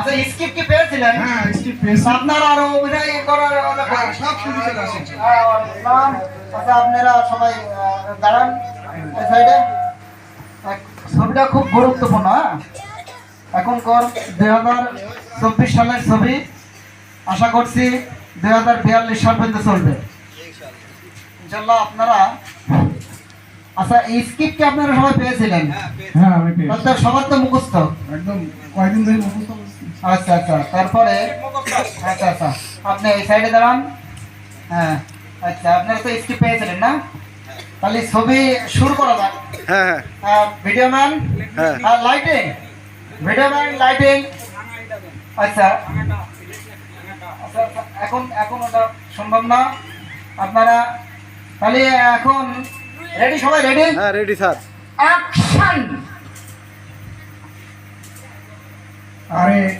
আচ্ছা স্ক্রিপ্ট কি পেয়েছিলেন? হ্যাঁ স্ক্রিপ্ট পেয়েছি। আপনারা আরো অভিনয় করার অনেক সব শুরু চলে আসছে। আচ্ছা আপনারা সবাই দাঁড়ান এই সাইডে। ছবিটা খুব গুরুত্বপূর্ণ। হ্যাঁ এখনকার 2024 সালের ছবি, আশা করছি 2042 সাল পর্যন্ত চলবে ইনশাল্লাহ। আপনারা আচ্ছা এই স্ক্রিপ্ট কি আপনারা সবাই পেয়েছিলেন? হ্যাঁ আমি পেয়েছি। তাহলে তো সবার তো মুখস্থ। একদম কয়েকদিন ধরে মুখস্থ করছি। আচ্ছা আচ্ছা তারপরে আচ্ছা আচ্ছা আপনি এই সাইডে দাঁড়ান। হ্যাঁ আচ্ছা আপনারা তো স্ক্রিপ্ট পেয়েছিলেন না? তাহলে ছবি শুরু করা যাক। হ্যাঁ হ্যাঁ ভিডিও ম্যান হ্যাঁ আর লাইটিং, ভিডিও ম্যান লাইটিং। আচ্ছা আচ্ছা এখন এখন ওটা সম্ভব না। আপনারা তাহলে এখন রেডি, সবাই রেডি? হ্যাঁ রেডি স্যার। অ্যাকশন। আরে